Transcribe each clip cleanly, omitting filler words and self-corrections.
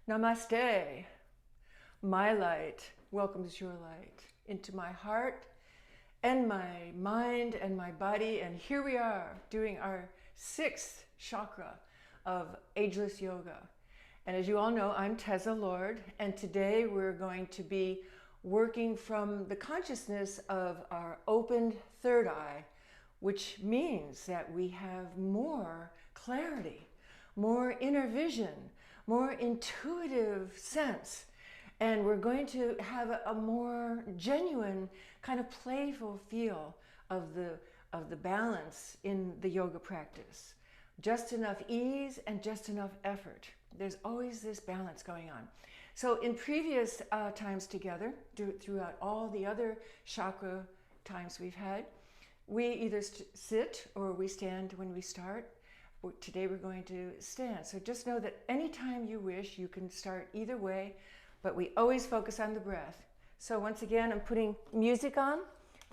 Namaste. My light welcomes your light into my heart and my mind and my body. And here we are doing our 6th chakra of Ageless Yoga. And as you all know, I'm Teza Lord, and today we're going to be working from the consciousness of our opened third eye, which means that we have more clarity, more inner vision, more intuitive sense. And we're going to have a more genuine, kind of playful feel of the balance in the yoga practice. Just enough ease and just enough effort. There's always this balance going on. So in previous times together, throughout all the other chakra times we've had, we either sit or we stand when we start. Today we're going to stand. So just know that anytime you wish, you can start either way, but we always focus on the breath. So once again, I'm putting music on.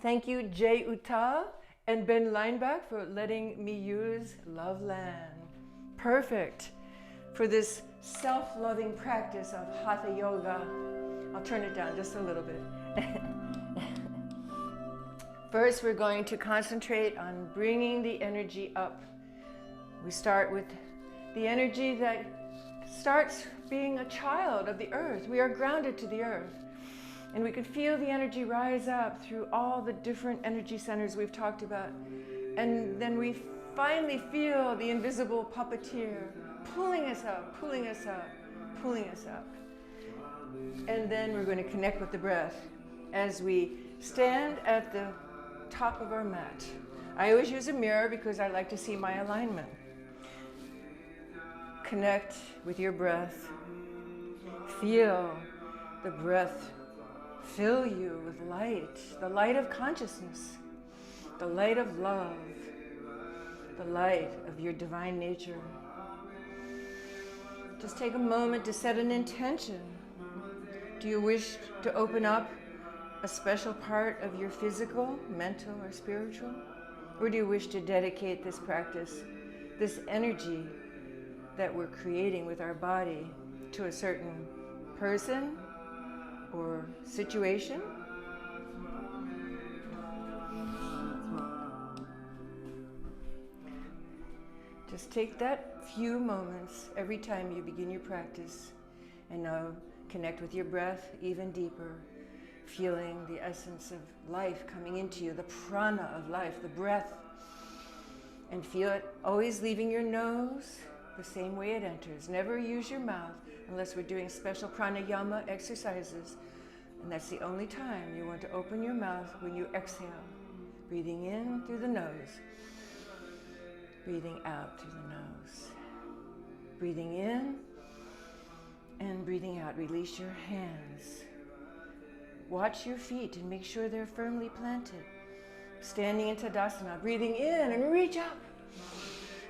Thank you, Jay Uta and Ben Leinbach, for letting me use Loveland. Perfect for this self-loving practice of Hatha Yoga. I'll turn it down just a little bit. First, we're going to concentrate on bringing the energy up. We start with the energy that starts being a child of the earth. We are grounded to the earth. And we can feel the energy rise up through all the different energy centers we've talked about. And then we finally feel the invisible puppeteer pulling us up, pulling us up, pulling us up. And then we're going to connect with the breath as we stand at the top of our mat. I always use a mirror because I like to see my alignment. Connect with your breath. Feel the breath fill you with light, the light of consciousness, the light of love, the light of your divine nature. Just take a moment to set an intention. Do you wish to open up a special part of your physical, mental, or spiritual? Or do you wish to dedicate this practice, this energy that we're creating with our body, to a certain person or situation? Just take that few moments every time you begin your practice, and now connect with your breath even deeper, feeling the essence of life coming into you, the prana of life, the breath, and feel it always leaving your nose the same way it enters. Never use your mouth unless we're doing special pranayama exercises. And that's the only time you want to open your mouth, when you exhale. Breathing in through the nose. Breathing out through the nose. Breathing in and breathing out. Release your hands. Watch your feet and make sure they're firmly planted. Standing in Tadasana. Breathing in and reach up.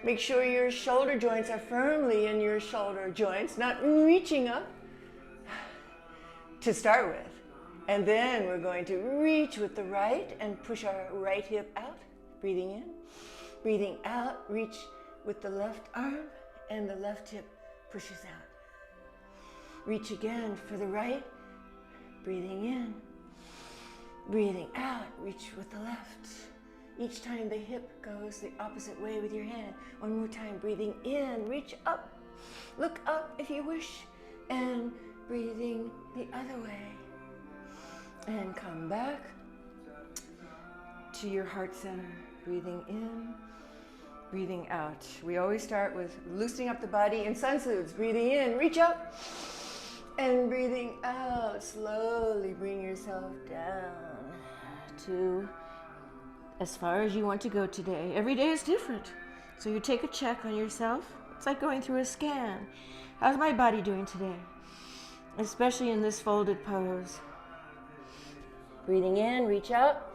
Make sure your shoulder joints are firmly in your shoulder joints, not reaching up to start with. And then we're going to reach with the right and push our right hip out. Breathing in, breathing out, reach with the left arm and the left hip pushes out. Reach again for the right, breathing in, breathing out, reach with the left. Each time the hip goes the opposite way with your hand. One more time, breathing in, reach up. Look up if you wish, and breathing the other way. And come back to your heart center. Breathing in, breathing out. We always start with loosening up the body in sun suits. Breathing in, reach up. And breathing out, slowly bring yourself down to as far as you want to go today. Every day is different. So you take a check on yourself. It's like going through a scan. How's my body doing today? Especially in this folded pose. Breathing in, reach up.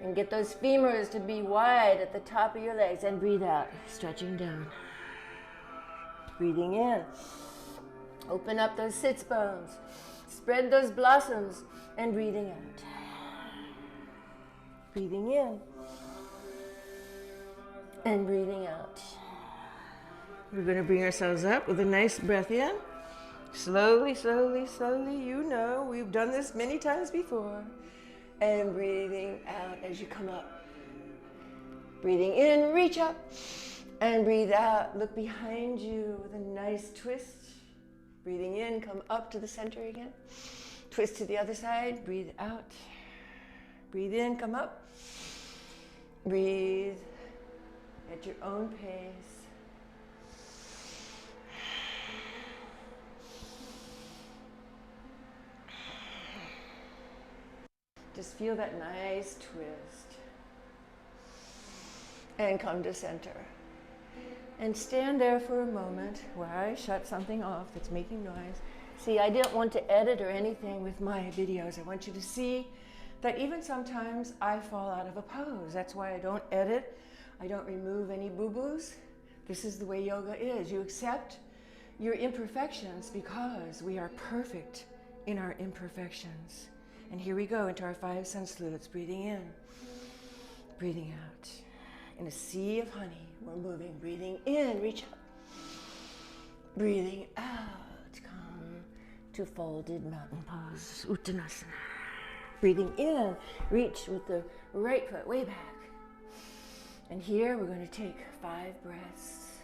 And get those femurs to be wide at the top of your legs. And breathe out, stretching down. Breathing in. Open up those sits bones. Spread those blossoms. And breathing out. Breathing in and breathing out. We're going to bring ourselves up with a nice breath in Slowly, slowly, slowly, you know, we've done this many times before. And breathing out as you come up. Breathing in, reach up. And breathe out, look behind you with a nice twist. Breathing in, come up to the center again. Twist to the other side, breathe out. Breathe in, come up. Breathe at your own pace. Just feel that nice twist. And come to center. And stand there for a moment while I shut something off that's making noise. See, I didn't want to edit or anything with my videos. I want you to see that even sometimes I fall out of a pose. That's why I don't edit. I don't remove any boo-boos. This is the way yoga is. You accept your imperfections because we are perfect in our imperfections. And here we go into our 5 sense fluids. Breathing in, breathing out. In a sea of honey, we're moving. Breathing in, reach up. Breathing out, come to folded mountain pose, Uttanasana. Breathing in, reach with the right foot way back. And here we're going to take 5 breaths.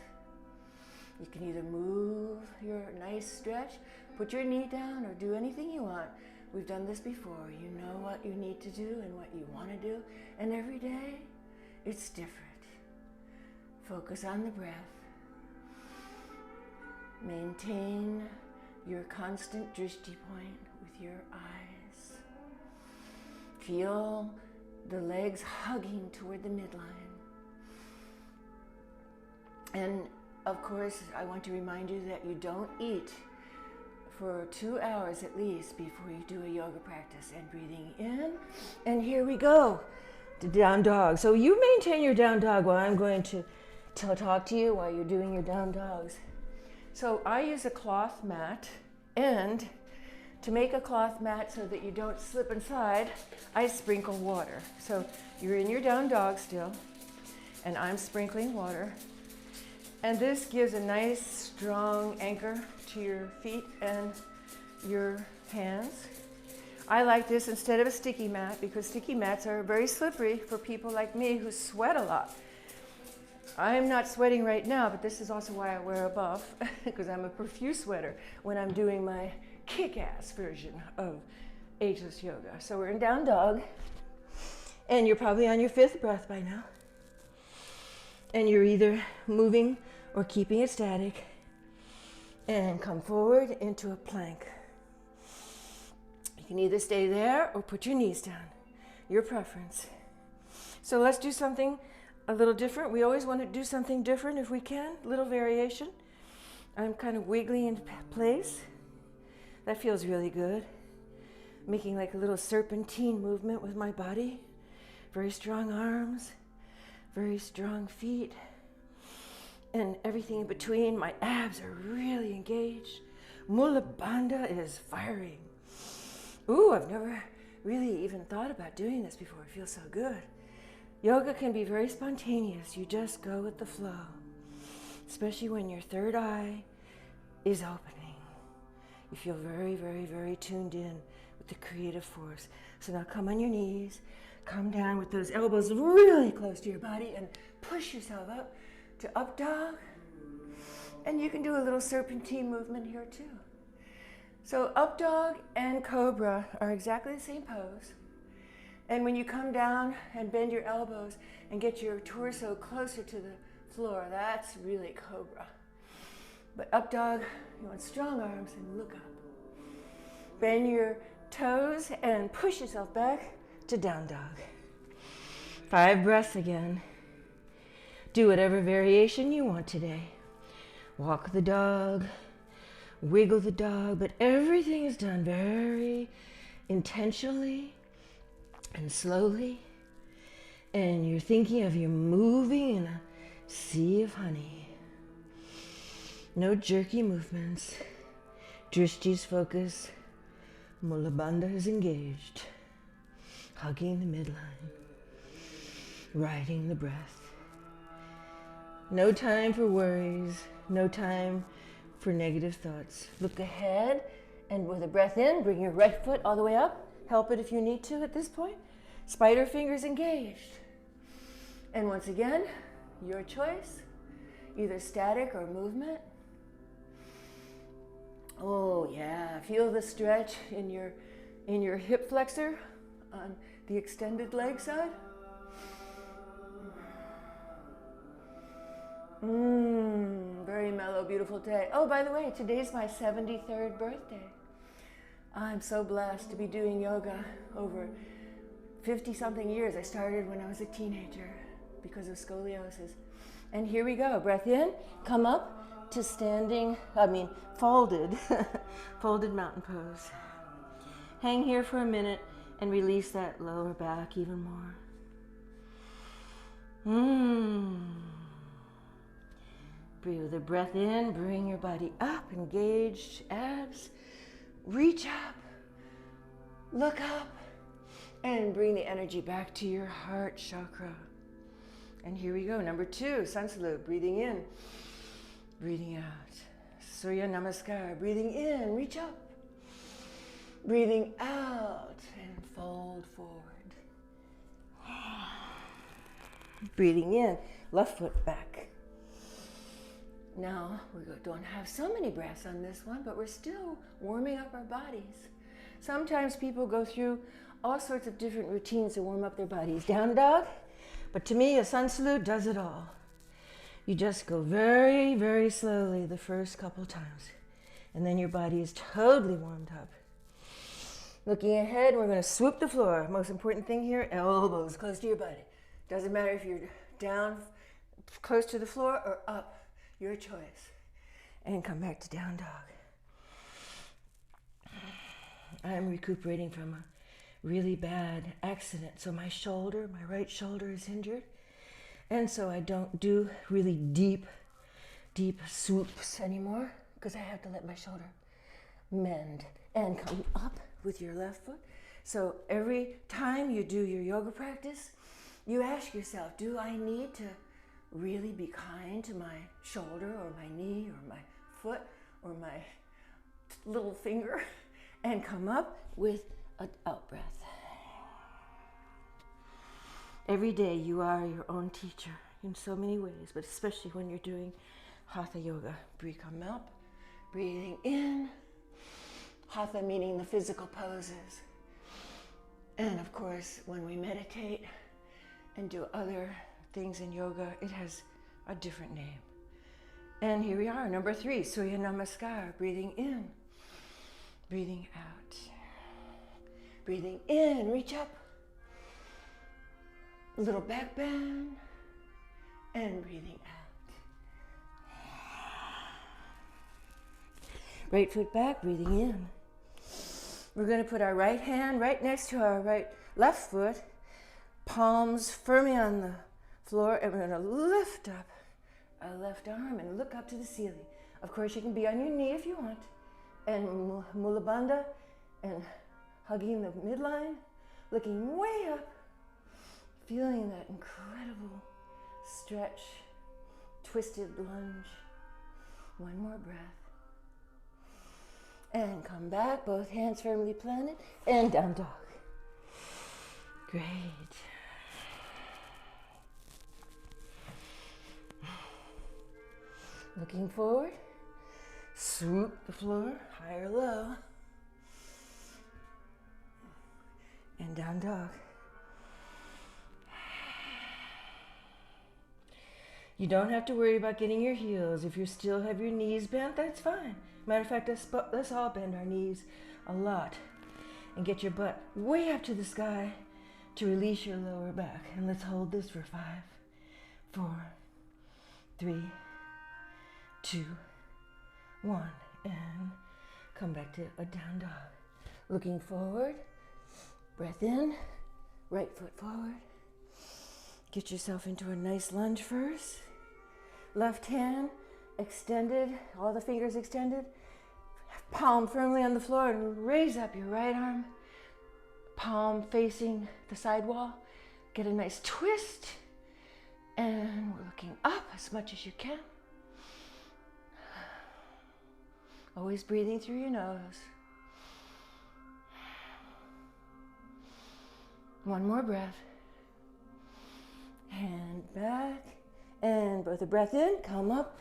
You can either move your nice stretch, put your knee down, or do anything you want. We've done this before. You know what you need to do and what you want to do. And every day, it's different. Focus on the breath. Maintain your constant drishti point with your eyes. Feel the legs hugging toward the midline. And of course, I want to remind you that you don't eat for 2 hours at least before you do a yoga practice. And breathing in, and here we go, to down dog. So you maintain your down dog while I'm going to talk to you while you're doing your down dogs. So I use a cloth mat, and to make a cloth mat so that you don't slip inside, I sprinkle water. So you're in your down dog still, and I'm sprinkling water. And this gives a nice strong anchor to your feet and your hands. I like this instead of a sticky mat because sticky mats are very slippery for people like me who sweat a lot. I'm not sweating right now, but this is also why I wear a buff because I'm a profuse sweater when I'm doing my kick-ass version of Ageless Yoga. So we're in down dog, and you're probably on your 5th breath by now. And you're either moving or keeping it static. And come forward into a plank. You can either stay there or put your knees down, your preference. So let's do something a little different. We always want to do something different if we can, little variation. I'm kind of wiggling in place. That feels really good. Making like a little serpentine movement with my body. Very strong arms, very strong feet. And everything in between, my abs are really engaged. Mula Bandha is firing. Ooh, I've never really even thought about doing this before. It feels so good. Yoga can be very spontaneous. You just go with the flow, especially when your 3rd eye is opening. You feel very, very, very tuned in with the creative force. So now come on your knees, come down with those elbows really close to your body and push yourself up to up dog. And you can do a little serpentine movement here too. So up dog and cobra are exactly the same pose. And when you come down and bend your elbows and get your torso closer to the floor, that's really cobra. But up dog, you want strong arms and look up. Bend your toes and push yourself back to down dog. 5 breaths again. Do whatever variation you want today. Walk the dog, wiggle the dog, but everything is done very intentionally and slowly. And you're thinking of you moving in a sea of honey. No jerky movements. Drishti's focus. Mula Bandha is engaged. Hugging the midline. Riding the breath. No time for worries. No time for negative thoughts. Look ahead, and with a breath in, bring your right foot all the way up. Help it if you need to at this point. Spider fingers engaged. And once again, your choice, either static or movement. Oh yeah, feel the stretch in your hip flexor on the extended leg side. Very mellow, beautiful day. Oh, by the way, today's my 73rd birthday. I'm so blessed to be doing yoga over 50-something years. I started when I was a teenager because of scoliosis. And here we go. Breath in, come up to folded, folded mountain pose. Hang here for a minute and release that lower back even more. Breathe with a breath in, bring your body up, engage abs, reach up, look up, and bring the energy back to your heart chakra. And here we go, number 2, sun salute, breathing in, breathing out. Surya Namaskar, breathing in, reach up, breathing out, and fold forward. Breathing in, left foot back. Now, we don't have so many breaths on this one, but we're still warming up our bodies. Sometimes people go through all sorts of different routines to warm up their bodies. Down dog, but to me, a sun salute does it all. You just go very, very slowly the first couple times, and then your body is totally warmed up. Looking ahead, we're going to swoop the floor. Most important thing here, elbows close to your body. Doesn't matter if you're down close to the floor or up. Your choice. And come back to down dog. I'm recuperating from a really bad accident. So my right shoulder is injured. And so I don't do really deep swoops anymore because I have to let my shoulder mend and come up with your left foot. So every time you do your yoga practice, you ask yourself, do I need to really be kind to my shoulder or my knee or my foot or my little finger, and come up with an out breath. Every day you are your own teacher in so many ways, but especially when you're doing Hatha yoga. Come up, breathing in, Hatha meaning the physical poses. And of course, when we meditate and do other things in yoga, it has a different name. And here we are, number 3, Surya Namaskar, breathing in, breathing out. Breathing in, reach up, a little back bend, and breathing out. Right foot back, breathing in. We're going to put our right hand right next to our left foot, palms firmly on the floor, and we're going to lift up our left arm and look up to the ceiling. Of course, you can be on your knee if you want, and Mula Bandha, and hugging the midline, looking way up, feeling that incredible stretch, twisted lunge. One more breath. And come back, both hands firmly planted, and down dog. Great. Looking forward, swoop the floor, high or low, and down dog. You don't have to worry about getting your heels. If you still have your knees bent, that's fine. Matter of fact, let's all bend our knees a lot and get your butt way up to the sky to release your lower back. And let's hold this for 5, 4, 3, 2, 1, and come back to a down dog. Looking forward, breath in, right foot forward. Get yourself into a nice lunge first. Left hand extended, all the fingers extended. Palm firmly on the floor, and raise up your right arm. Palm facing the side wall. Get a nice twist. And we're looking up as much as you can. Always breathing through your nose. One more breath. Hand back. And with a breath in, come up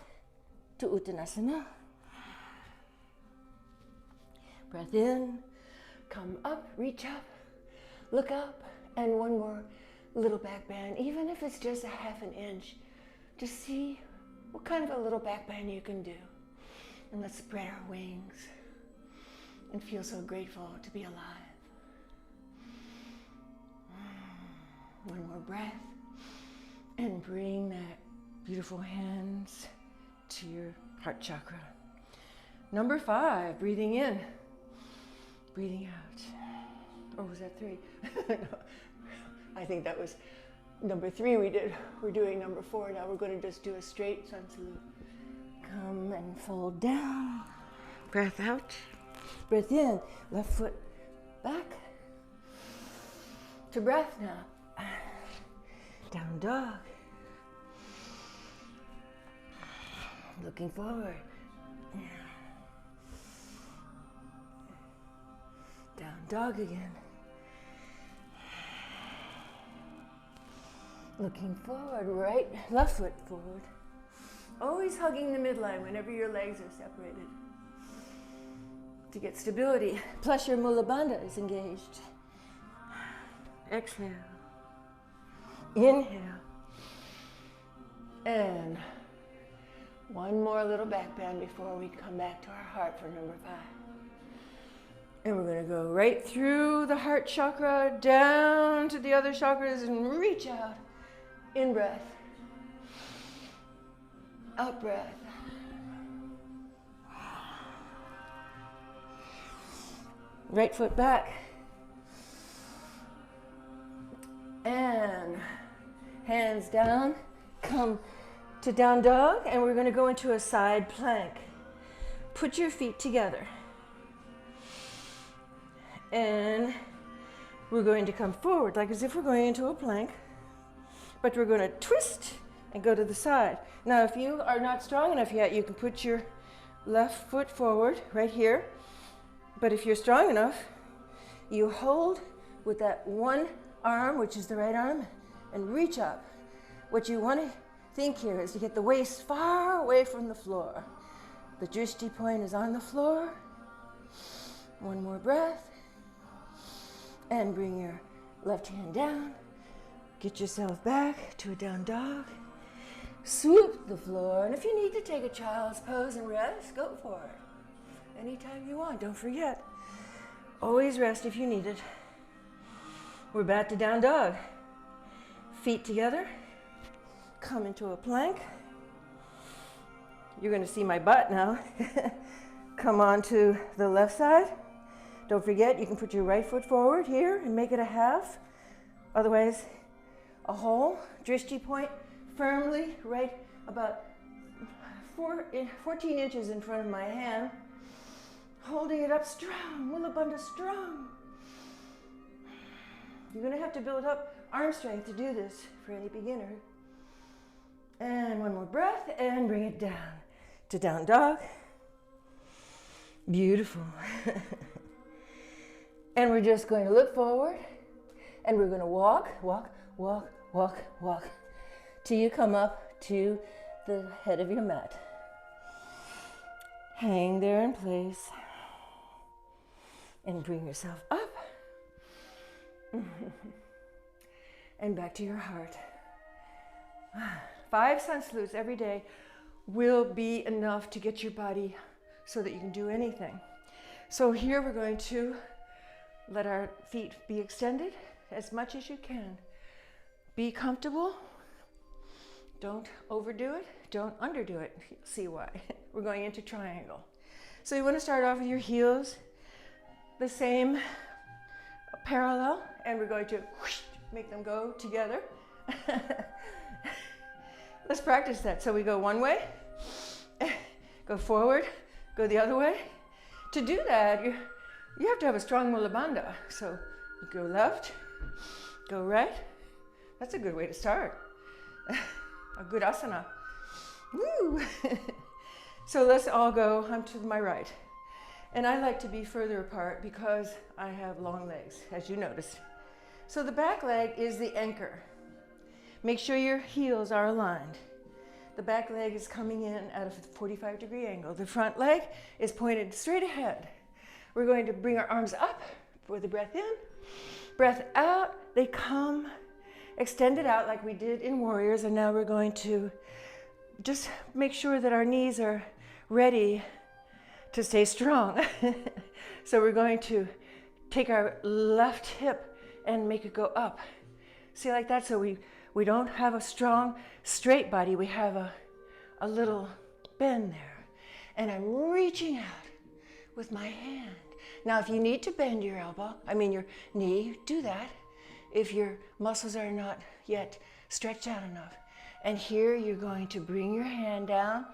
to Uttanasana. Breath in, come up, reach up, look up, and one more little back bend, even if it's just a half an inch. Just see what kind of a little back bend you can do. And let's spread our wings and feel so grateful to be alive. One more breath. And bring that beautiful hands to your heart chakra. Number 5, breathing in, breathing out. Or was that 3? No, I think that was number 3 we did. We're doing number 4 now. We're going to just do a straight sun salute. Come and fold down. Breath out. Breath in. Left foot back. To breath now. Down dog. Looking forward. Down dog again. Looking forward, right, left foot forward. Always hugging the midline whenever your legs are separated. To get stability. Plus your mula bandha is engaged. Exhale. Inhale. And one more little back bend before we come back to our heart for number 5. And we're going to go right through the heart chakra, down to the other chakras, and reach out. In breath. Out breath. Right foot back. And hands down. Come to down dog, and we're going to go into a side plank. Put your feet together. And we're going to come forward, like as if we're going into a plank, but we're going to twist and go to the side. Now, if you are not strong enough yet, you can put your left foot forward right here. But if you're strong enough, you hold with that one arm, which is the right arm, and reach up. What you want to think here is to get the waist far away from the floor. The drishti point is on the floor. One more breath. And bring your left hand down. Get yourself back to a down dog. Swoop the floor. And if you need to take a child's pose and rest, go for it. Anytime you want, don't forget. Always rest if you need it. We're back to down dog. Feet together. Come into a plank. You're going to see my butt now. Come on to the left side. Don't forget, you can put your right foot forward here and make it a half. Otherwise, a whole. Drishti point firmly right about 14 inches in front of my hand. Holding it up strong, Mula Bandha strong. You're going to have to build up arm strength to do this for any beginner. And one more breath and bring it down to down dog. Beautiful. And we're just going to look forward and we're going to walk, walk, walk, walk, walk till you come up to the head of your mat. Hang there in place and bring yourself up and back to your heart. 5 sun salutes every day will be enough to get your body so that you can do anything. So here we're going to let our feet be extended as much as you can. Be comfortable. Don't overdo it. Don't underdo it. You'll see why. We're going into triangle. So you want to start off with your heels the same parallel, and we're going to whoosh, make them go together. Let's practice that. So we go one way, go forward, go the other way. To do that, you have to have a strong Mula Bandha. So you go left, go right. That's a good way to start. A good asana. Woo! So let's all go, I'm to my right. And I like to be further apart because I have long legs, as you noticed. So the back leg is the anchor. Make sure your heels are aligned. The back leg is coming in at a 45-degree angle. The front leg is pointed straight ahead. We're going to bring our arms up for the breath in. Breath out, they come extended out like we did in Warriors, and now we're going to just make sure that our knees are ready to stay strong. So we're going to take our left hip and make it go up. See, like that, so we don't have a strong, straight body. We have a little bend there. And I'm reaching out with my hand. Now, if you need to bend your your knee, do that if your muscles are not yet stretched out enough. And here you're going to bring your hand down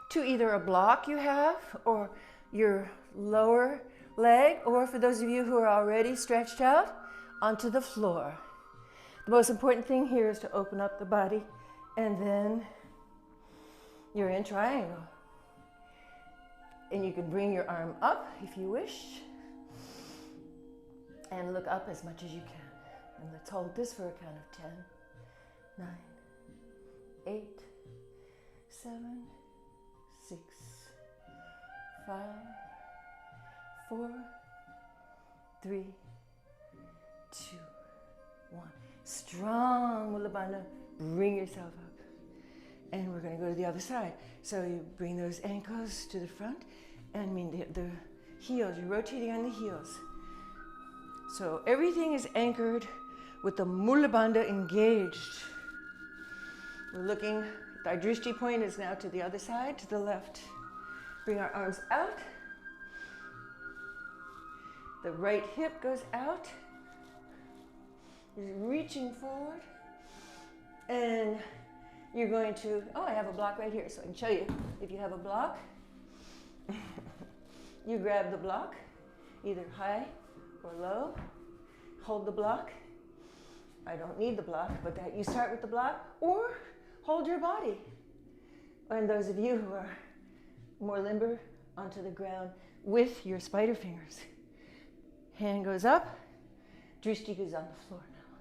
to either a block you have or your lower leg, or for those of you who are already stretched out, onto the floor. The most important thing here is to open up the body, and then you're in triangle. And you can bring your arm up if you wish, and look up as much as you can. And let's hold this for a count of 10, 9, 8, 7, 6, 5, 4, 3, 2, 1. Strong Mula Bandha. Bring yourself up. And we're going to go to the other side. So you bring those ankles to the front, and the heels, you're rotating on the heels. So everything is anchored with the Mula Bandha engaged. We're looking, our drishti point is now to the other side, to the left. Bring our arms out. The right hip goes out. You're reaching forward. And you're going to, I have a block right here, so I can show you. If you have a block, you grab the block, either high or low. Hold the block. I don't need the block, but that you start with the block, or hold your body. And those of you who are more limber, onto the ground with your spider fingers. Hand goes up, drishti goes on the floor now.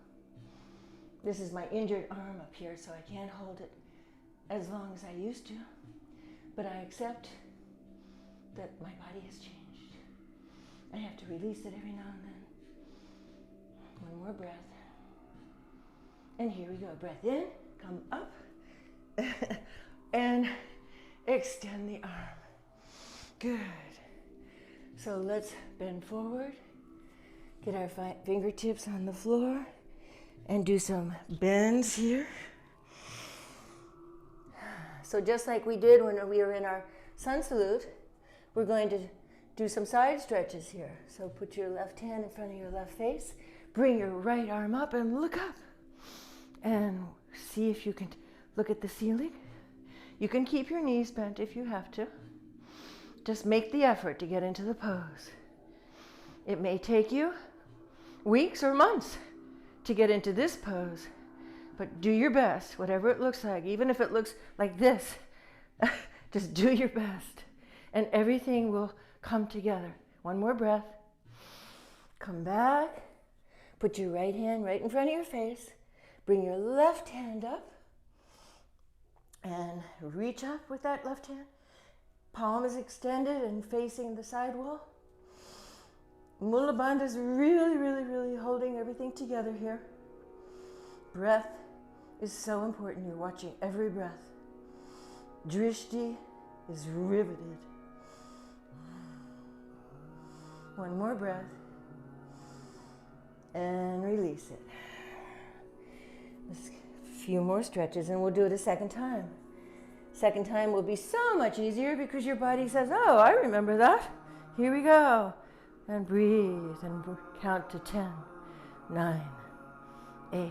This is my injured arm up here, so I can't hold it as long as I used to, but I accept that my body has changed. I have to release it every now and then. One more breath. And here we go. Breath in, come up, and extend the arm. Good. So let's bend forward, get our fingertips on the floor, and do some bends here. So just like we did when we were in our sun salute, we're going to do some side stretches here. So put your left hand in front of your left face, bring your right arm up and look up. And see if you can look at the ceiling. You can keep your knees bent if you have to. Just make the effort to get into the pose. It may take you weeks or months to get into this pose, but do your best, whatever it looks like. Even if it looks like this, just do your best, and everything will come together. One more breath. Come back. Put your right hand right in front of your face. Bring your left hand up and reach up with that left hand. Palm is extended and facing the side wall. Mula Bandha is really, really, really holding everything together here. Breath is so important. You're watching every breath. Drishti is riveted. One more breath. And release it. Just a few more stretches and we'll do it a second time. Second time will be so much easier because your body says, oh, I remember that. Here we go. And breathe and count to 10, 9, 8.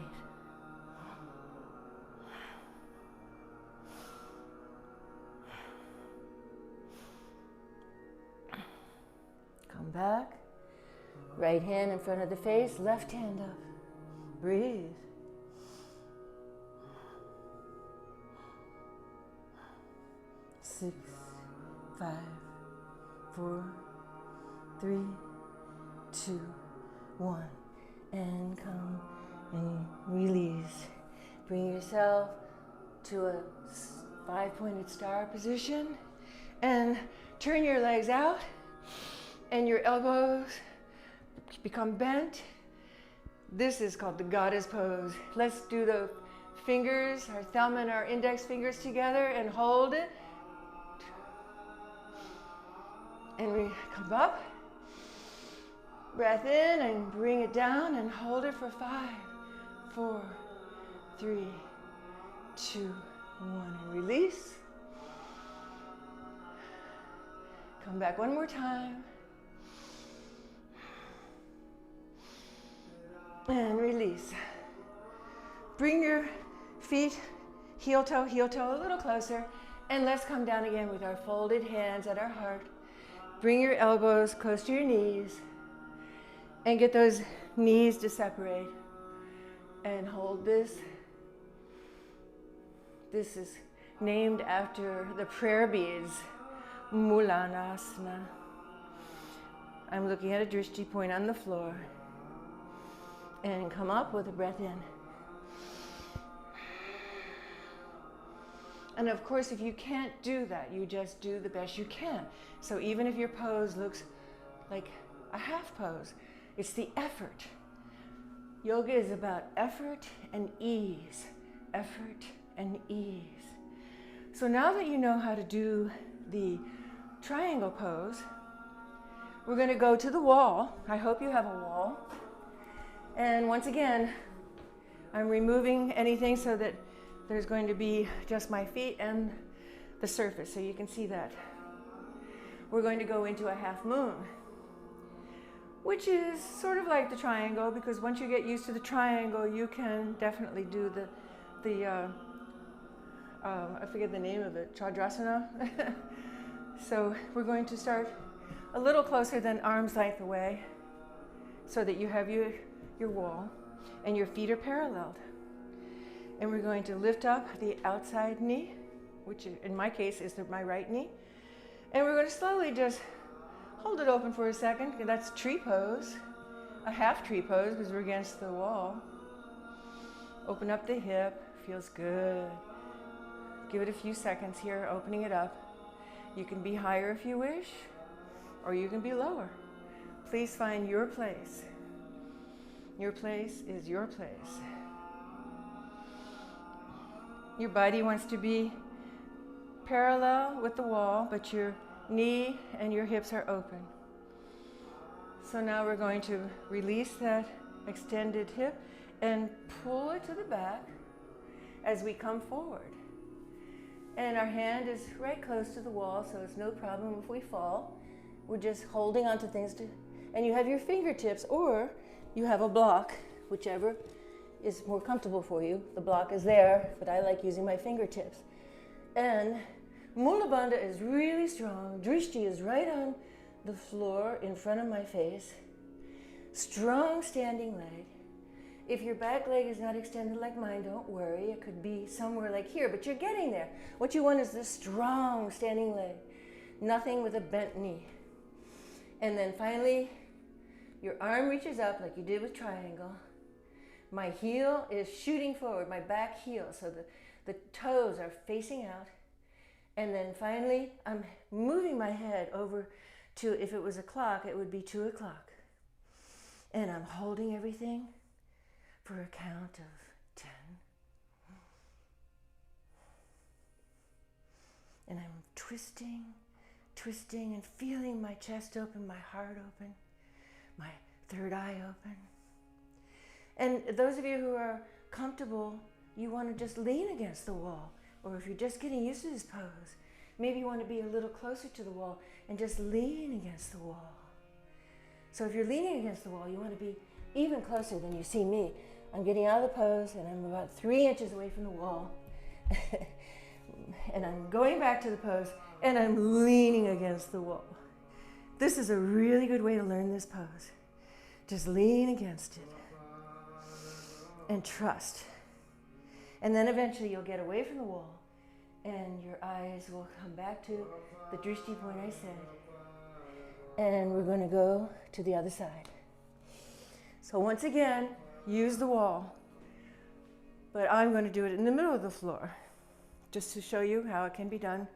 Come back. Right hand in front of the face, left hand up. Breathe. Six, 5, 4, 3, 2, 1. And come and release. Bring yourself to a 5-pointed star position and turn your legs out and your elbows become bent. This is called the goddess pose. Let's do the fingers, our thumb and our index fingers together and hold it. And we come up, breath in and bring it down and hold it for 5, 4, 3, 2, 1, and release. Come back one more time. And release. Bring your feet heel toe, a little closer. And let's come down again with our folded hands at our heart. Bring your elbows close to your knees. And get those knees to separate. And hold this. This is named after the prayer beads. Mulanasana. I'm looking at a drishti point on the floor. And come up with a breath in. And of course, if you can't do that, you just do the best you can. So even if your pose looks like a half pose, it's the effort. Yoga is about effort and ease. Effort and ease. So now that you know how to do the triangle pose, we're going to go to the wall. I hope you have a wall. And once again, I'm removing anything so that there's going to be just my feet and the surface, so you can see that. We're going to go into a half moon, which is sort of like the triangle, because once you get used to the triangle, you can definitely do the I forget the name of it, Chadrasana. So we're going to start a little closer than arm's length away so that you have your wall and your feet are paralleled. And we're going to lift up the outside knee, which in my case is my right knee. And we're going to slowly just hold it open for a second. That's tree pose, a half tree pose because we're against the wall. Open up the hip, feels good. Give it a few seconds here, opening it up. You can be higher if you wish, or you can be lower. Please find your place. Your place is your place. Your body wants to be parallel with the wall, but your knee and your hips are open. So now we're going to release that extended hip and pull it to the back as we come forward. And our hand is right close to the wall, so it's no problem if we fall. We're just holding onto things and you have your fingertips, or you have a block, whichever is more comfortable for you. The block is there, but I like using my fingertips. And Mula Bandha is really strong. Drishti is right on the floor in front of my face. Strong standing leg. If your back leg is not extended like mine, don't worry. It could be somewhere like here, but you're getting there. What you want is this strong standing leg. Nothing with a bent knee. And then finally, your arm reaches up like you did with triangle. My heel is shooting forward, my back heel, so the toes are facing out. And then finally, I'm moving my head over to, if it was a clock, it would be 2 o'clock. And I'm holding everything for a count of 10. And I'm twisting and feeling my chest open, my heart open, my third eye open. And those of you who are comfortable, you want to just lean against the wall. Or if you're just getting used to this pose, maybe you want to be a little closer to the wall and just lean against the wall. So if you're leaning against the wall, you want to be even closer than you see me. I'm getting out of the pose and I'm about 3 inches away from the wall. And I'm going back to the pose and I'm leaning against the wall. This is a really good way to learn this pose. Just lean against it and trust. And then eventually you'll get away from the wall And your eyes will come back to the drishti point I said. And we're going to go to the other side. So once again, use the wall. But I'm going to do it in the middle of the floor, just to show you how it can be done.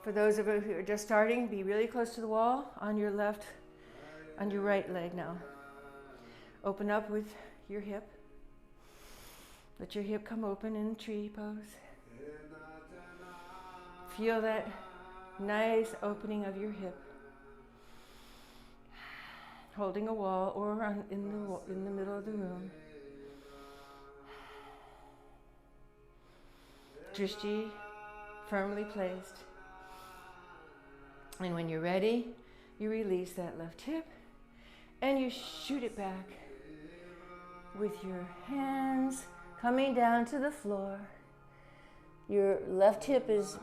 For those of you who are just starting, be really close to the wall on your left, on your right leg now. Open up with your hip. Let your hip come open in tree pose. Feel that nice opening of your hip. Holding a wall or in the middle of the room. Drishti firmly placed. And when you're ready, you release that left hip and you shoot it back with your hands coming down to the floor. Your left hip is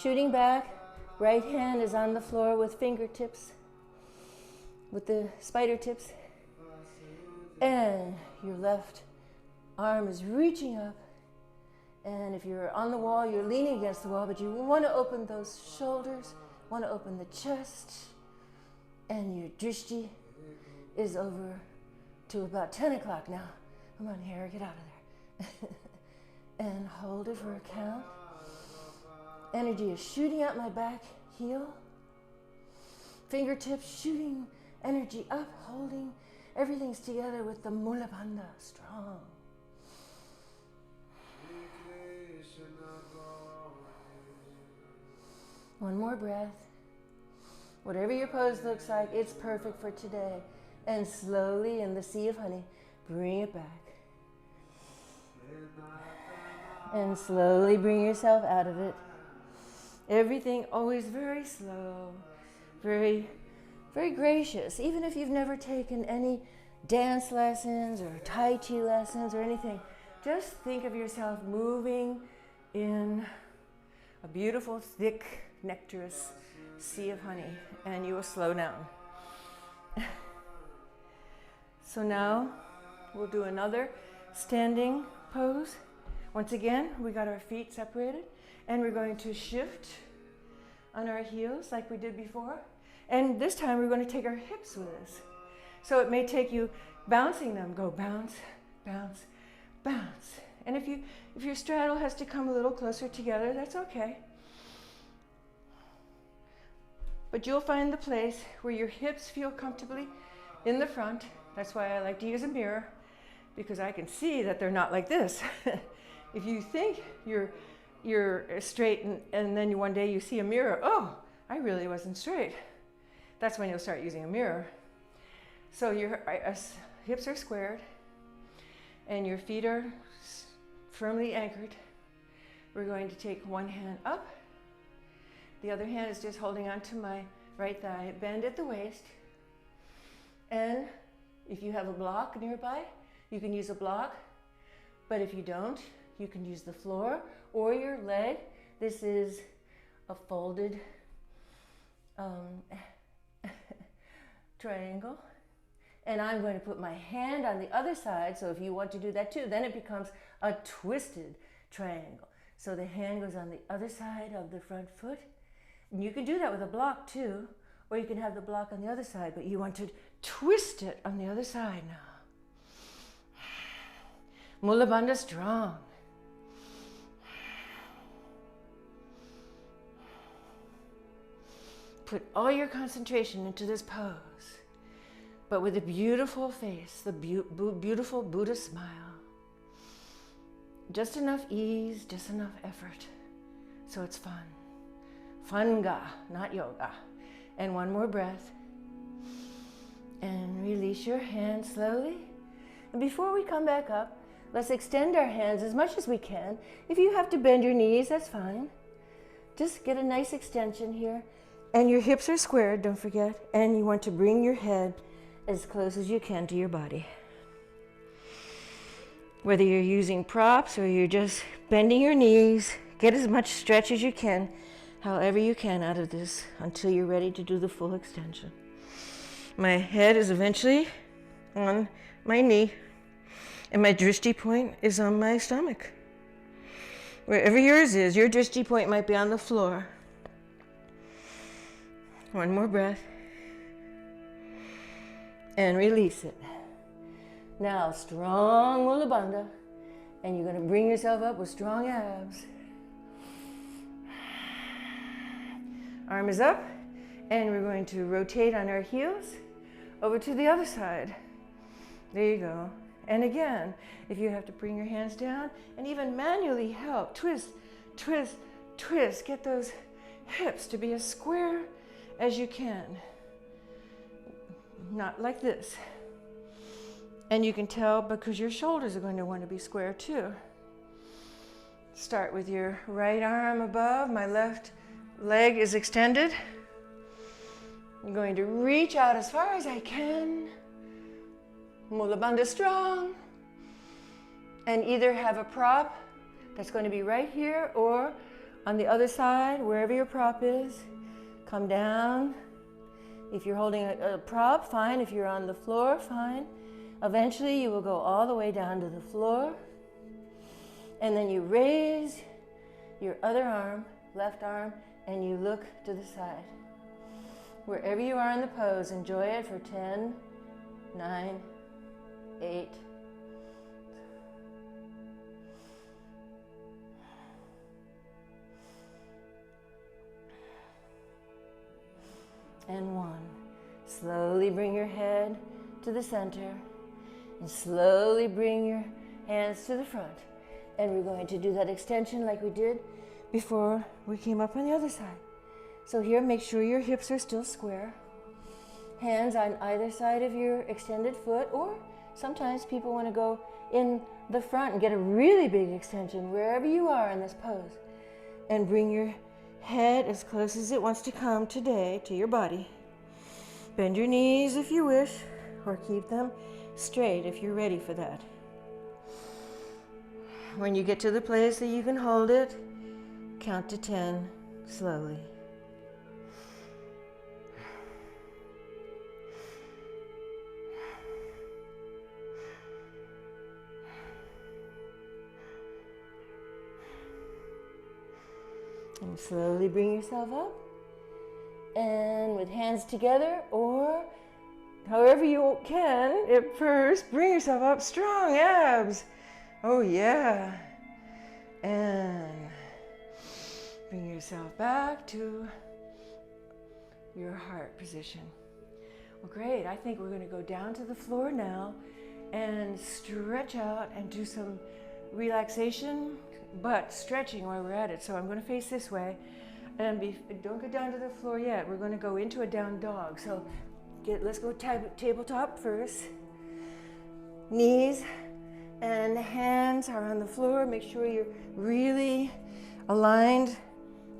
shooting back. Right hand is on the floor with fingertips, with the spider tips. And your left arm is reaching up. And if you're on the wall, you're leaning against the wall, but you want to open those shoulders, want to open the chest. And your drishti is over to about 10 o'clock now. Come on, Hera, get out of there. And hold it for a count. Energy is shooting out my back heel. Fingertips shooting energy up, holding. Everything's together with the Mula Bandha, strong. One more breath. Whatever your pose looks like, it's perfect for today. And slowly, in the sea of honey, bring it back. And slowly bring yourself out of it. Everything always very slow, very, very gracious. Even if you've never taken any dance lessons or Tai Chi lessons or anything, just think of yourself moving in a beautiful, thick, nectarous sea of honey, and you will slow down. So now we'll do another standing pose. Once again, we got our feet separated, and we're going to shift on our heels like we did before. And this time we're going to take our hips with us. So it may take you bouncing them. Go bounce, bounce, bounce. And if your straddle has to come a little closer together, that's okay. But you'll find the place where your hips feel comfortably in the front. That's why I like to use a mirror, because I can see that they're not like this. If you think you're straight and then one day you see a mirror, oh, I really wasn't straight. That's when you'll start using a mirror. So your hips are squared and your feet are firmly anchored. We're going to take one hand up. The other hand is just holding on to my right thigh. Bend at the waist. And if you have a block nearby, you can use a block. But if you don't, you can use the floor or your leg. This is a folded triangle. And I'm going to put my hand on the other side. So if you want to do that too, then it becomes a twisted triangle. So the hand goes on the other side of the front foot. And you can do that with a block too, or you can have the block on the other side, but you want to twist it on the other side now. Mula Bandha strong. Put all your concentration into this pose, but with a beautiful face, the beautiful Buddha smile. Just enough ease, just enough effort, so it's fun. Funga, not yoga. And one more breath. And release your hands slowly. And before we come back up, let's extend our hands as much as we can. If you have to bend your knees, that's fine. Just get a nice extension here. And your hips are squared, don't forget. And you want to bring your head as close as you can to your body. Whether you're using props or you're just bending your knees, get as much stretch as you can, however you can out of this until you're ready to do the full extension. My head is eventually on my knee, And my drishti point is on my stomach. Wherever yours is, your drishti point might be on the floor. One more breath. And release it. Now, strong Mula Bandha. And you're going to bring yourself up with strong abs. Arm is up. And we're going to rotate on our heels over to the other side. There you go. And again, if you have to bring your hands down and even manually help, twist, twist, twist. Get those hips to be as square as you can. Not like this. And you can tell because your shoulders are going to want to be square too. Start with your right arm above. My left leg is extended. I'm going to reach out as far as I can. Mula Bandha strong. And either have a prop that's going to be right here or on the other side, wherever your prop is. Come down. If you're holding a prop, fine. If you're on the floor, fine. Eventually you will go all the way down to the floor. And then you raise your other arm, left arm, and you look to the side. Wherever you are in the pose, enjoy it for 10, 9, 8, and 1. Slowly bring your head to the center and slowly bring your hands to the front. And we're going to do that extension like we did before we came up on the other side. So here, make sure your hips are still square. Hands on either side of your extended foot, or sometimes people want to go in the front and get a really big extension wherever you are in this pose. And bring your head as close as it wants to come today to your body. Bend your knees if you wish, or keep them straight if you're ready for that. When you get to the place that you can hold it, count to 10 slowly. And slowly bring yourself up. And with hands together, or however you can at first, bring yourself up. Strong abs. Oh yeah. And bring yourself back to your heart position. Well, great. I think we're going to go down to the floor now and stretch out and do some relaxation, but stretching while we're at it. So I'm going to face this way, and don't go down to the floor yet. We're going to go into a down dog. So let's go tabletop first. Knees and hands are on the floor. Make sure you're really aligned.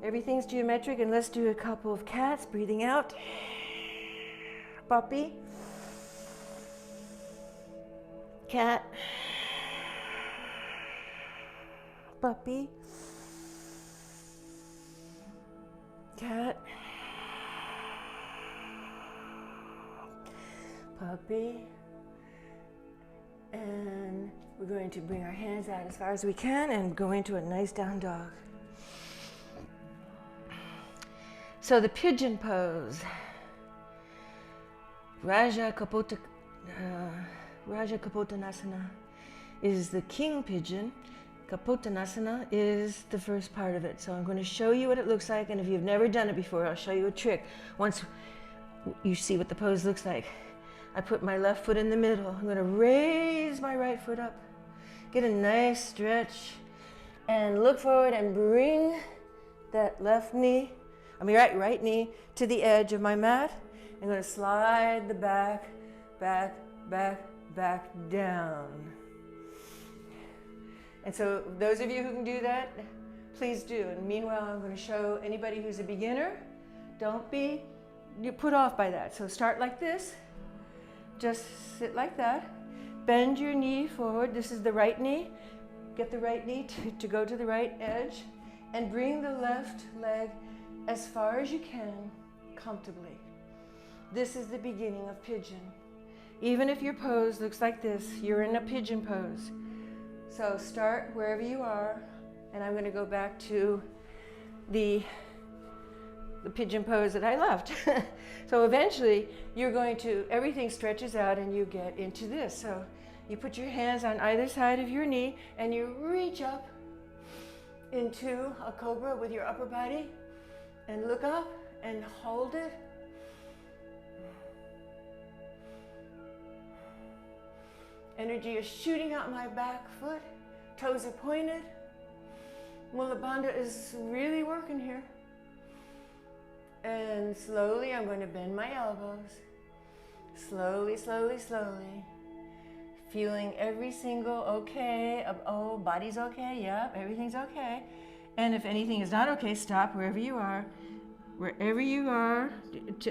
Everything's geometric, and let's do a couple of cats. Breathing out. Puppy. Cat. Puppy. Cat. Puppy. And we're going to bring our hands out as far as we can and go into a nice down dog. So the pigeon pose. Raja Kapotanasana is the king pigeon. Kapotanasana is the first part of it. So I'm going to show you what it looks like, and if you've never done it before, I'll show you a trick. Once you see what the pose looks like, I put my left foot in the middle. I'm going to raise my right foot up, get a nice stretch, and look forward and bring that right knee to the edge of my mat. I'm going to slide the back down. And so those of you who can do that, please do. And meanwhile, I'm going to show anybody who's a beginner, don't be put off by that. So start like this. Just sit like that. Bend your knee forward. This is the right knee. Get the right knee to go to the right edge. And bring the left leg as far as you can, comfortably. This is the beginning of pigeon. Even if your pose looks like this, you're in a pigeon pose. So start wherever you are, and I'm going to go back to the pigeon pose that I loved. So eventually you're going to, everything stretches out and you get into this. So you put your hands on either side of your knee and you reach up into a cobra with your upper body and look up and hold it. Energy is shooting out my back foot. Toes are pointed. Mula Bandha is really working here. And slowly I'm going to bend my elbows. Slowly, slowly, slowly. Feeling every single okay. Oh, body's okay. Yep, everything's okay. And if anything is not okay, stop wherever you are. Wherever you are,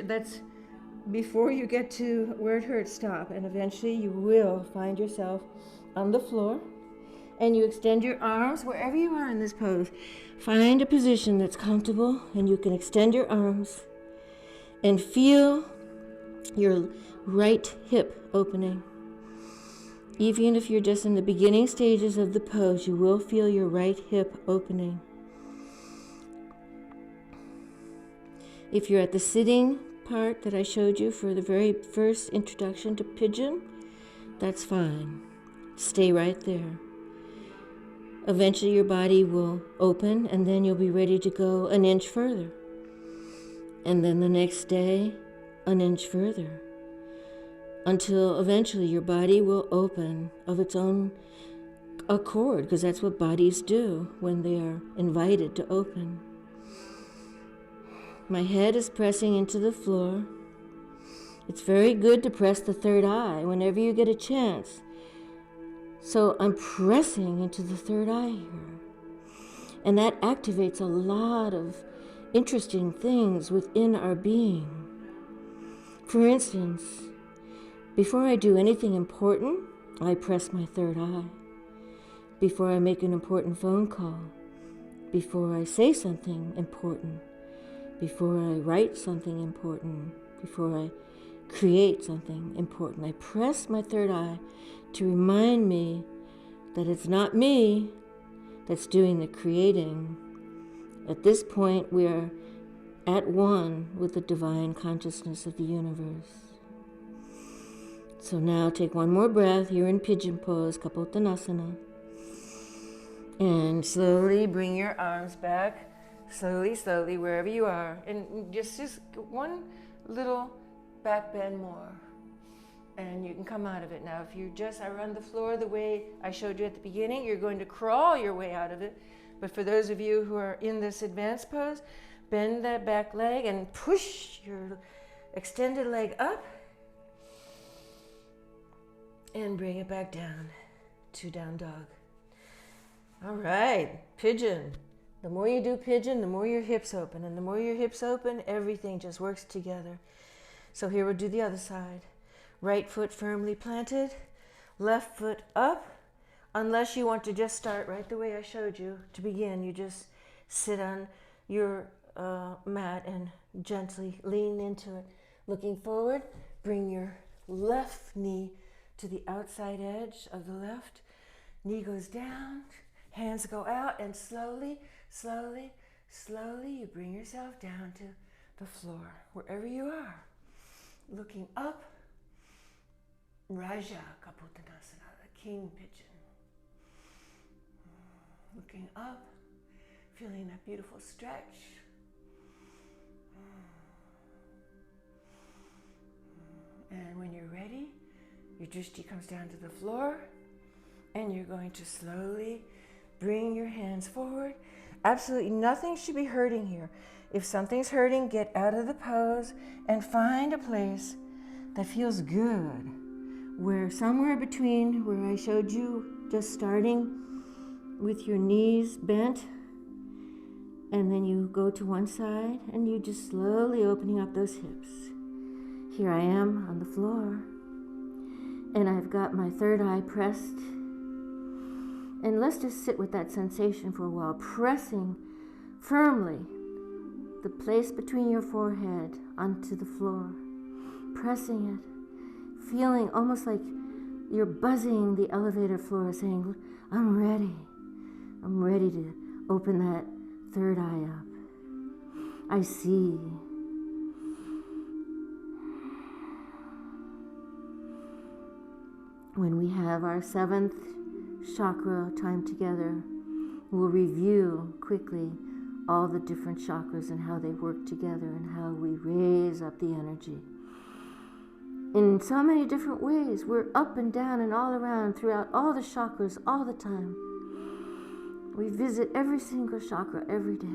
that's before you get to where it hurts, stop. And eventually you will find yourself on the floor. And you extend your arms wherever you are in this pose. Find a position that's comfortable and you can extend your arms and feel your right hip opening. Even if you're just in the beginning stages of the pose, you will feel your right hip opening. If you're at the sitting part that I showed you for the very first introduction to pigeon, that's fine. Stay right there. Eventually your body will open and then you'll be ready to go an inch further. And then the next day, an inch further. Until eventually your body will open of its own accord, because that's what bodies do when they are invited to open. My head is pressing into the floor. It's very good to press the third eye whenever you get a chance. So I'm pressing into the third eye here. And that activates a lot of interesting things within our being. For instance, before I do anything important, I press my third eye. Before I make an important phone call, before I say something important, before I write something important, before I create something important, I press my third eye to remind me that it's not me that's doing the creating. At this point, we are at one with the divine consciousness of the universe. So now take one more breath. You're in pigeon pose, Kapottanasana. And slowly bring your arms back. Slowly, slowly, wherever you are. And just one little back bend more. And you can come out of it. Now, if you just are on the floor the way I showed you at the beginning, you're going to crawl your way out of it. But for those of you who are in this advanced pose, bend that back leg and push your extended leg up. And bring it back down to down dog. All right, pigeon. The more you do pigeon, the more your hips open. And the more your hips open, everything just works together. So here we'll do the other side. Right foot firmly planted, left foot up. Unless you want to just start right the way I showed you. To begin, you just sit on your mat and gently lean into it. Looking forward, bring your left knee to the outside edge of the left. Knee goes down, hands go out, and slowly, slowly, slowly you bring yourself down to the floor, wherever you are. Looking up, Raja Kapottanasana, the king pigeon. Looking up, feeling that beautiful stretch. And when you're ready, your drishti comes down to the floor, and you're going to slowly bring your hands forward. Absolutely nothing should be hurting here. If something's hurting, get out of the pose and find a place that feels good. Where somewhere between where I showed you, just starting with your knees bent, and then you go to one side, and you just slowly opening up those hips. Here I am on the floor. And I've got my third eye pressed. And let's just sit with that sensation for a while, pressing firmly the place between your forehead onto the floor. Pressing it. feeling almost like you're buzzing the elevator floor saying, I'm ready. I'm ready to open that third eye up. I see. When we have our 7th chakra time together, we'll review quickly all the different chakras and how they work together and how we raise up the energy. In so many different ways, we're up and down and all around throughout all the chakras all the time. We visit every single chakra every day.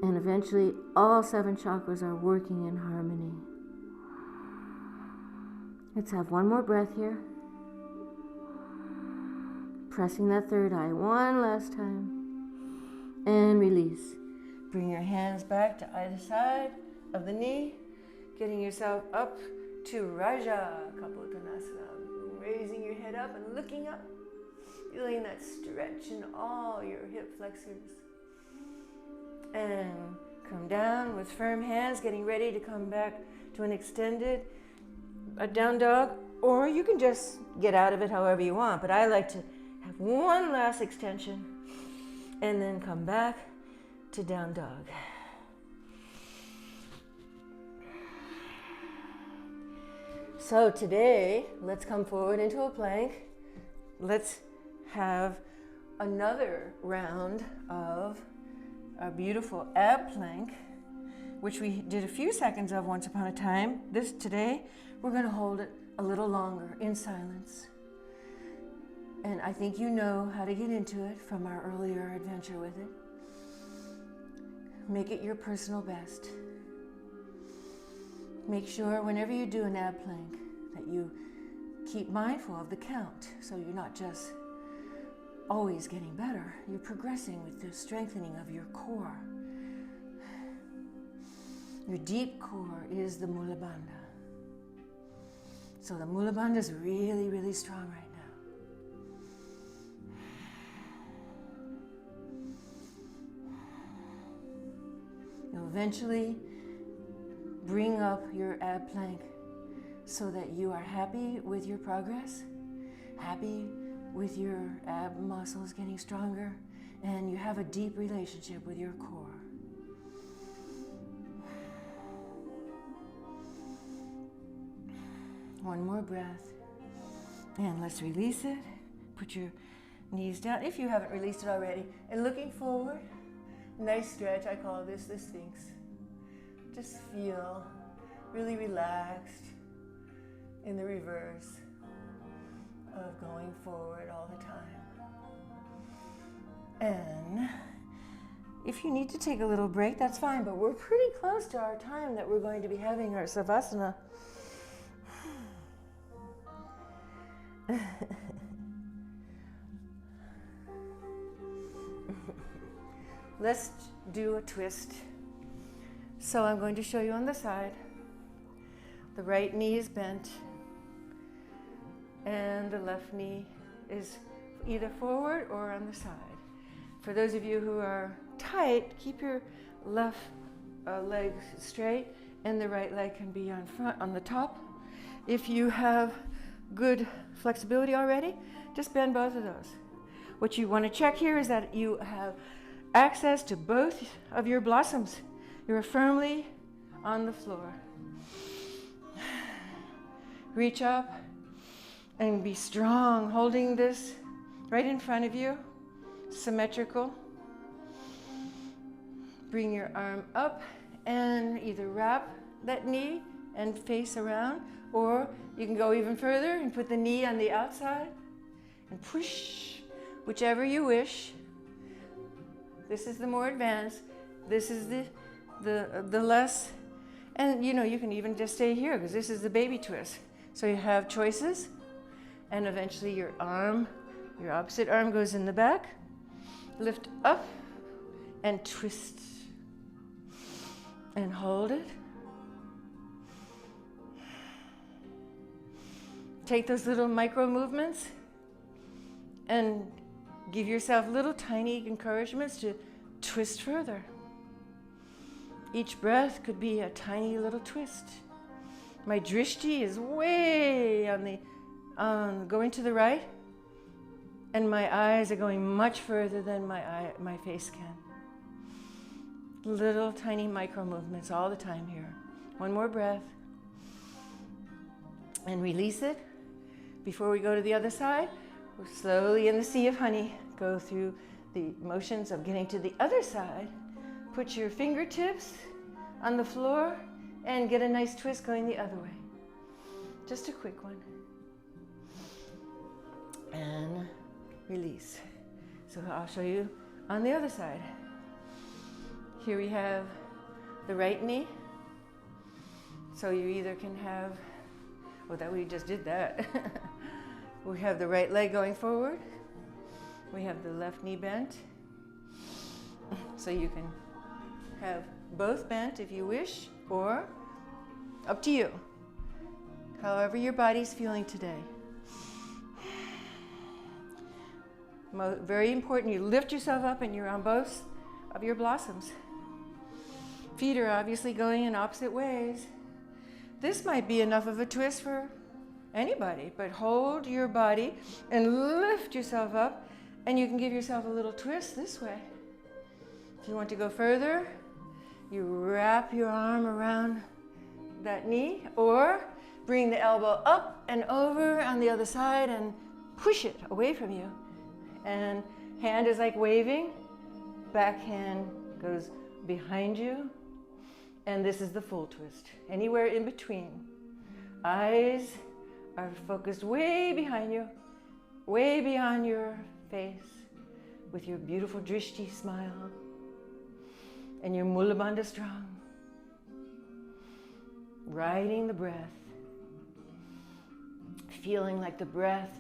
And eventually, all 7 chakras are working in harmony. Let's have one more breath here. Pressing that third eye one last time. And release. Bring your hands back to either side of the knee. Getting yourself up to Raja Kapotanasana. Raising your head up and looking up. Feeling that stretch in all your hip flexors. And come down with firm hands, getting ready to come back to an extended down dog. Or you can just get out of it however you want. But I like to have one last extension and then come back to down dog. So today, let's come forward into a plank. Let's have another round of a beautiful ab plank, which we did a few seconds of once upon a time. Today, we're going to hold it a little longer in silence. And I think you know how to get into it from our earlier adventure with it. Make it your personal best. Make sure whenever you do an ab plank that you keep mindful of the count, so you're not just always getting better. You're progressing with the strengthening of your core. Your deep core is the Mula Bandha. So the Mula Bandha is really, really strong right now. You'll eventually bring up your ab plank so that you are happy with your progress, happy with your ab muscles getting stronger, and you have a deep relationship with your core. One more breath, and let's release it. Put your knees down if you haven't released it already, and looking forward. Nice stretch, I call this the Sphinx. Just feel really relaxed in the reverse of going forward all the time. And if you need to take a little break, that's fine, but we're pretty close to our time that we're going to be having our Savasana. Let's do a twist. So I'm going to show you on the side. The right knee is bent and the left knee is either forward or on the side. For those of you who are tight, keep your left leg straight and the right leg can be on front, on the top. If you have good flexibility already, just bend both of those. What you want to check here is that you have access to both of your blossoms. You're firmly on the floor. Reach up and be strong, holding this right in front of you, symmetrical. Bring your arm up and either wrap that knee and face around, or you can go even further and put the knee on the outside and push, whichever you wish. This is the more advanced. This is the less, and you know, you can even just stay here because this is the baby twist. So you have choices, and eventually your arm, your opposite arm goes in the back. Lift up and twist and hold it. Take those little micro movements and give yourself little tiny encouragements to twist further. Each breath could be a tiny little twist. My drishti is way on the, going to the right, and my eyes are going much further than my face can. Little tiny micro movements all the time here. One more breath. And release it. Before we go to the other side, we'll slowly in the sea of honey go through the motions of getting to the other side. Put your fingertips on the floor and get a nice twist going the other way. Just a quick one. And release. So I'll show you on the other side. Here we have the right knee. So you either can have, well, that we just did that. We have the right leg going forward. We have the left knee bent. So you can have both bent if you wish, or up to you. However your body's feeling today. Very important, you lift yourself up and you're on both of your blossoms. Feet are obviously going in opposite ways. This might be enough of a twist for anybody, but hold your body and lift yourself up, and you can give yourself a little twist this way. If you want to go further, you wrap your arm around that knee, or bring the elbow up and over on the other side and push it away from you. And hand is like waving, back hand goes behind you, and this is the full twist. Anywhere in between. Eyes are focused way behind you, way beyond your face, with your beautiful drishti smile and your mulabandha strong. Riding the breath, feeling like the breath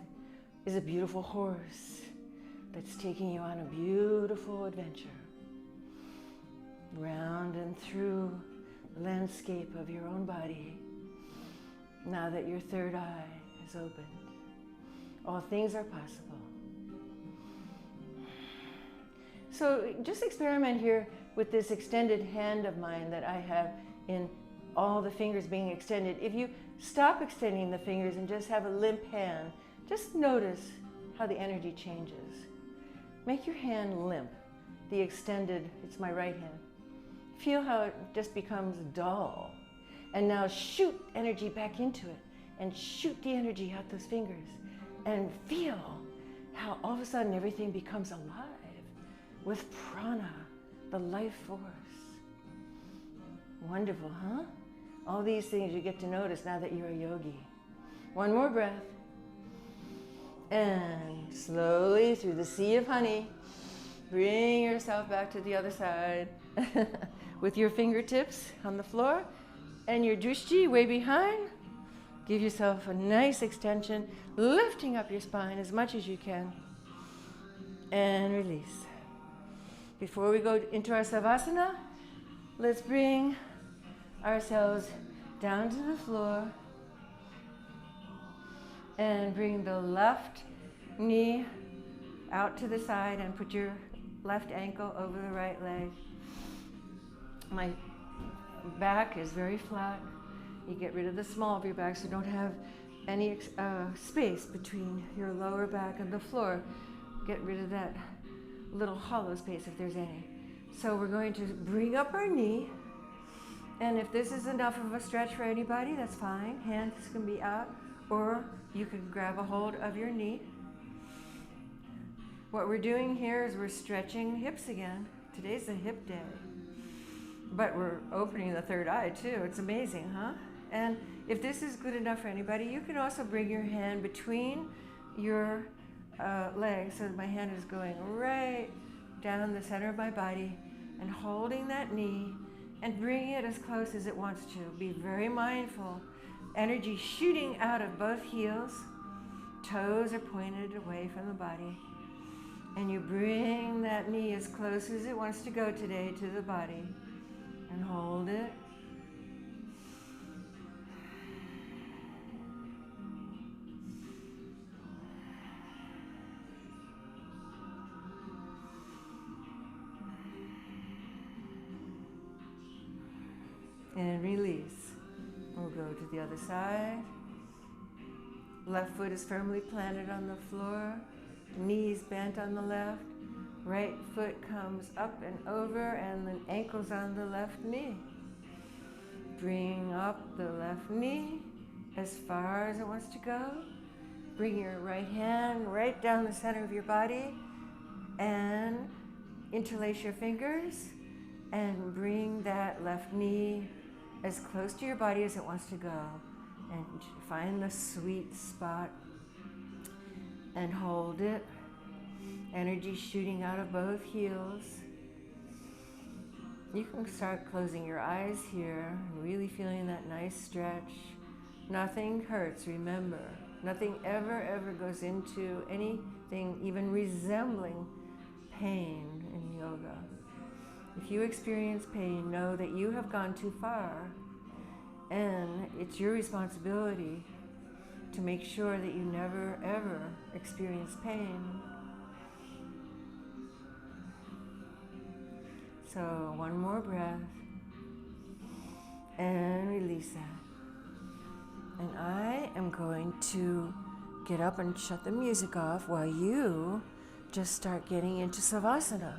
is a beautiful horse that's taking you on a beautiful adventure, round and through the landscape of your own body. Now that your third eye is opened, all things are possible. So just experiment here with this extended hand of mine that I have in all the fingers being extended. If you stop extending the fingers and just have a limp hand, just notice how the energy changes. Make your hand limp, the extended, it's my right hand. Feel how it just becomes dull. And now shoot energy back into it, and shoot the energy out those fingers, and feel how all of a sudden everything becomes alive with prana, the life force. Wonderful, huh? All these things you get to notice now that you're a yogi. One more breath. And slowly through the sea of honey, bring yourself back to the other side with your fingertips on the floor and your drishti way behind. Give yourself a nice extension, lifting up your spine as much as you can. And release. Before we go into our savasana, let's bring ourselves down to the floor and bring the left knee out to the side and put your left ankle over the right leg. My back is very flat. You get rid of the small of your back so you don't have any space between your lower back and the floor. Get rid of that little hollow space if there's any. So we're going to bring up our knee, and if this is enough of a stretch for anybody, that's fine. Hands can be out, or you can grab a hold of your knee. What we're doing here is we're stretching hips again. Today's a hip day. But we're opening the third eye too. It's amazing, huh? And if this is good enough for anybody, you can also bring your hand between your legs. So my hand is going right down the center of my body and holding that knee and bringing it as close as it wants to. Be very mindful. Energy shooting out of both heels. Toes are pointed away from the body. And you bring that knee as close as it wants to go today to the body. And hold it. And release. We'll go to the other side. Left foot is firmly planted on the floor, knees bent on the left. Right foot comes up and over, and then ankles on the left knee. Bring up the left knee as far as it wants to go. Bring your right hand right down the center of your body and interlace your fingers and bring that left knee as close to your body as it wants to go. And find the sweet spot and hold it. Energy shooting out of both heels. You can start closing your eyes here, really feeling that nice stretch. Nothing hurts, remember. Nothing ever goes into anything even resembling pain in yoga. If you experience pain, know that you have gone too far, and it's your responsibility to make sure that you never ever experience pain. So one more breath and release that. And I am going to get up and shut the music off while you just start getting into Savasana.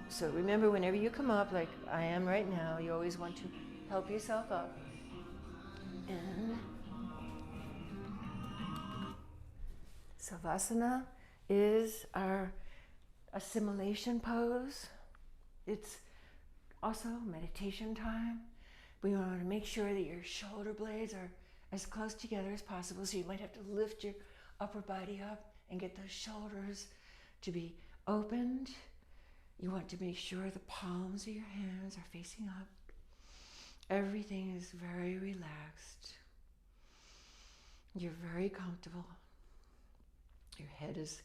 So remember, whenever you come up, like I am right now, you always want to help yourself up. And Savasana is our assimilation pose. It's also meditation time. We want to make sure that your shoulder blades are as close together as possible, so you might have to lift your upper body up and get those shoulders to be opened. You want to make sure the palms of your hands are facing up. Everything is very relaxed. You're very comfortable. Your head is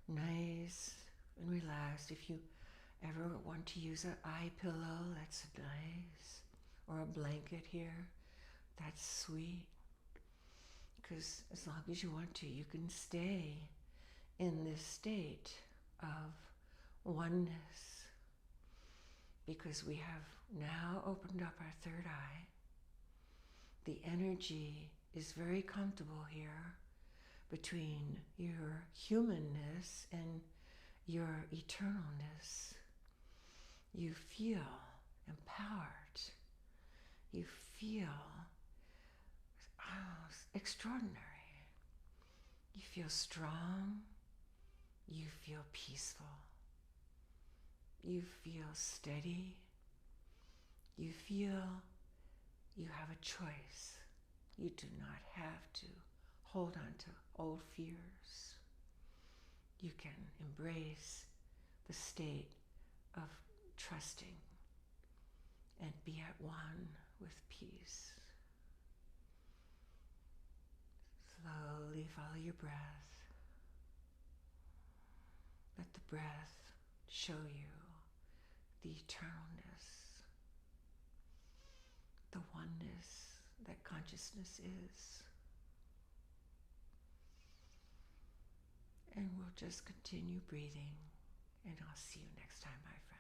nice and relaxed. If you ever want to use an eye pillow, that's nice. Or a blanket here, that's sweet. Because as long as you want to, you can stay in this state of oneness. Because we have now opened up our third eye. The energy is very comfortable here between your humanness and your eternalness. You feel empowered. You feel extraordinary. You feel strong. You feel peaceful. You feel steady. You feel you have a choice. You do not have to hold on to old fears. You can embrace the state of trusting and be at one with peace. Slowly follow your breath. Let the breath show you the eternalness, the oneness that consciousness is. And we'll just continue breathing, and I'll see you next time, my friend.